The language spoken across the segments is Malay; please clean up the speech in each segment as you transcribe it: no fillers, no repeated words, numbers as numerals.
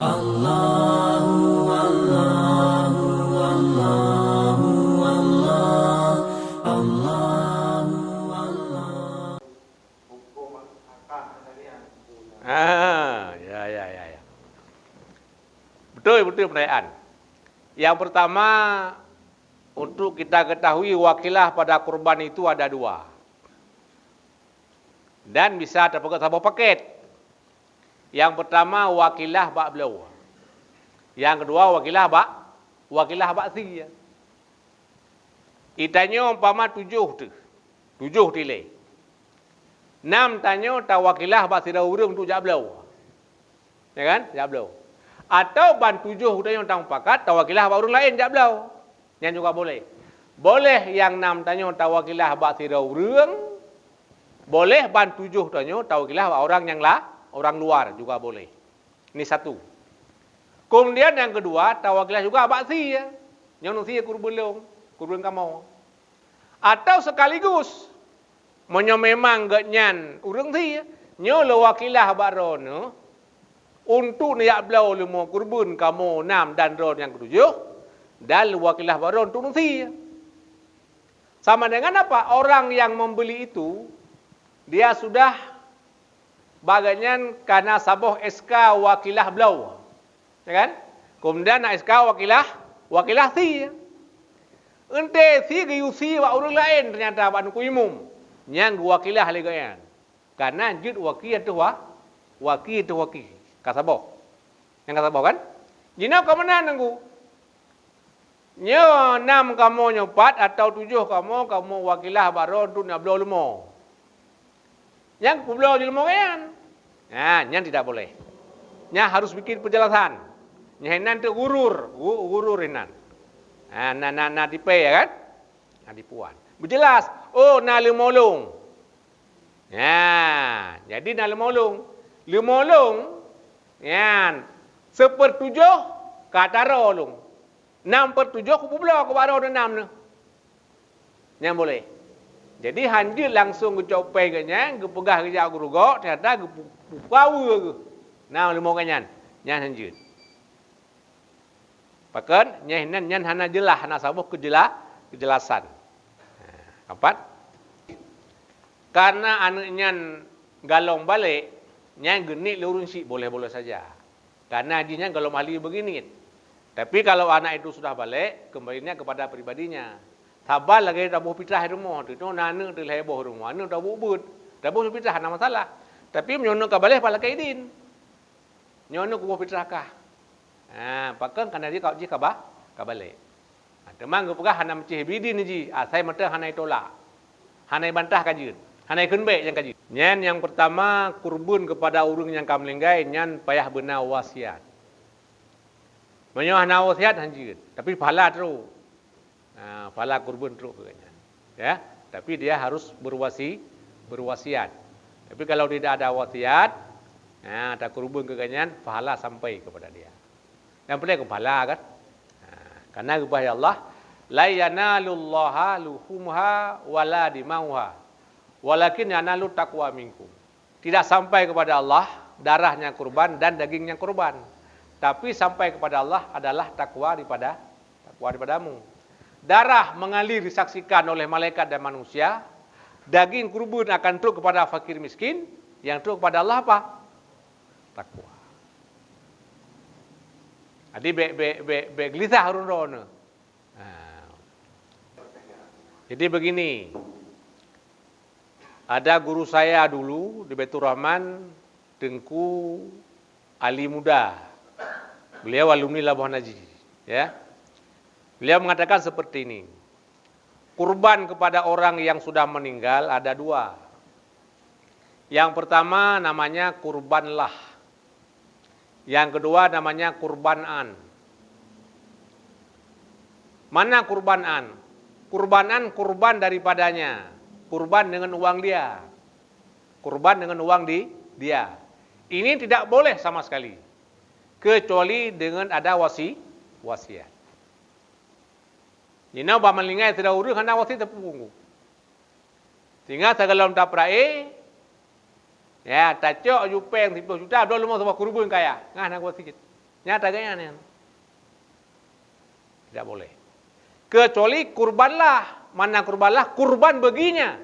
Allahu Allahu Allahu Allah Allahu Allah. Ya. Betul pertanyaan. Yang pertama, untuk kita ketahui wakilah pada kurban itu ada dua. Dan bisa terpakai satu paket. Yang pertama wakilah bak belau. Yang kedua wakilah bak si. Itanya umpama 7 tu. 7 tilai. 6 tanya tak wakilah bak sira urang tu jak belau. Ya kan? Jak belau. Atau ban 7 tanya tang pakat tak wakilah bak urang lain jak belau. Yang juga boleh. Boleh yang 6 tanya tak wakilah bak sira urang. Boleh ban 7 tanya tak wakilah bak orang yang orang luar juga boleh. Ini satu. Kemudian yang kedua, tawakilah juga abak si ya. Yang si kurban kamu. Atau sekaligus menyo memang genyan urang si ya. Nyo lo wakilah abak rono untuk niak belau lemo kurban kamu 6 dan ron yang ketujuh dan wakilah abak ron untuk si ya. Sama dengan apa? Orang yang membeli itu dia sudah bagian karena sabuh SK wakilah belau. Ya kan? Kemudian nak SK wakilah si. Ente si gayusi wa orang lain ternyata ban kuimum. Yang wakilah legayan. Karena jid wakil itu wakil. Kasabuh. Yang kasabuh kan? Jina kamu mana nanggu? Nyo 6 kamu nyopat atau 7 kamu wakilah baron tu nak belau lemo. Yang belau di lemo kan? Nah, yang tidak boleh. Nya harus bikin penjelasan. Nya hinan tu gurur hinan. Nah, dipe ya kan? Nah, dipuan. Berjelas. Oh, na lemolong. Ya, jadi na lemolong. Lemolong, ya, 1/7 kata rolong. 6/7 ku belau ku baro 6 ne. Yang boleh. Jadi hanjir langsung ke copai kenya, ke pegah ke jauh gurugok, ternyata ke power ke. Nah, lemo kanyan, nyan hanjir. Pakan nyan hana jelah, hana sabuh kejelasan. Keempat, karena anak nyan galong balik, nyan genik lurun si boleh-boleh saja. Karena ajinya galong ahli begini. Tapi kalau anak itu sudah balik, kembalinya kepada pribadinya. Sabar lagi tabuh fitrah rumah tu nana tu heboh rumah nana tabuh but tabuh fitrah nama masalah tapi menyono ka baleh pala kaidin nyono ku fitrah kah pakan kana dia kau ji ka baleh temang ku pegah hana mecih bidin ji sai mata hana tolak hana bantah kajin hana kenbe yang kajin nyen yang pertama kurban kepada urang yang kamlinggai nyen payah benar wasiat menyo hana wasiat hanjir tapi pahala terus pahala kurban teruk katanya. Ya, tapi dia harus berwasiat. Tapi kalau tidak ada wasiat, ada kurban keganyan, pahala sampai kepada dia. Yang penting ke pahala kan? Karena kepada Allah, la yanalullaha luhumha wala dimauha. Walakin yanalu taqwa minkum. Tidak sampai kepada Allah darahnya kurban dan dagingnya kurban. Tapi sampai kepada Allah adalah takwa daripadamu. Darah mengalir disaksikan oleh malaikat dan manusia. Daging kurban akan turun kepada fakir miskin. Yang turun kepada Allah apa? Takwa. Jadi gelisah harun rono. Jadi begini. Ada guru saya dulu di Baitur Rahman, Tengku Ali Muda. Beliau alumni Labuhan Haji, ya. Beliau mengatakan seperti ini. Kurban kepada orang yang sudah meninggal ada dua. Yang pertama namanya kurbanlah. Yang kedua namanya kurbanan. Mana kurbanan? Kurbanan kurban daripadanya. Kurban dengan uang dia. Kurban dengan uang dia. Ini tidak boleh sama sekali. Kecuali dengan ada wasiat. Nina ba malingai tidak urus hendak wasi tepung. Tinggal segalam tak perae. Ya, tacok jupeng 10 juta, dua lumah sama kurban kaya. Ngah nak wasi. Nyata gaya nih. Tidak boleh. Kecuali kurbanlah. Mana kurbanlah? Kurban baginya.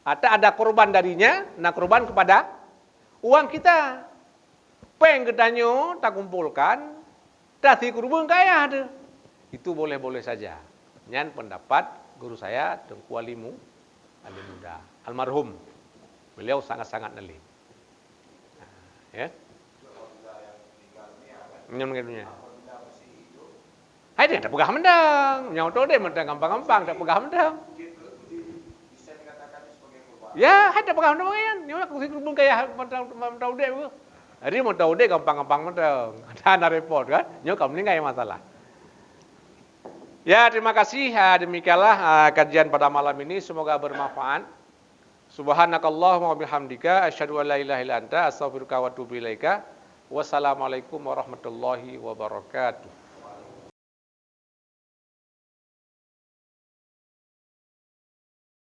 Atau ada kurban darinya, nah kurban kepada uang kita. Peng ketanyo tak kumpulkan, tadi kurban kaya ada. Itu boleh-boleh saja. Nyan pendapat guru saya Tengku Alimu Alim Muda almarhum. Beliau sangat-sangat nelim. Nah, ya. Menyamanya. Hai dia tak pegah mendang. Nyawa dia mendang gampang-gampang tak pegah mendang. Ya, hai tak pegah mendang kan. Nyawa aku sih kurban kaya tahu dia. Jadi mau tahu dia gampang-gampang mendang. Ada repot kan. Nyawa kamu ni enggak masalah. Ya, terima kasih. Demikianlah kajian pada malam ini. Semoga bermanfaat. Subhanakallahumma wa bihamdika asyhadu an la ilaha illa anta astaghfiruka wa atubu ilaika. Wassalamualaikum warahmatullahi wabarakatuh.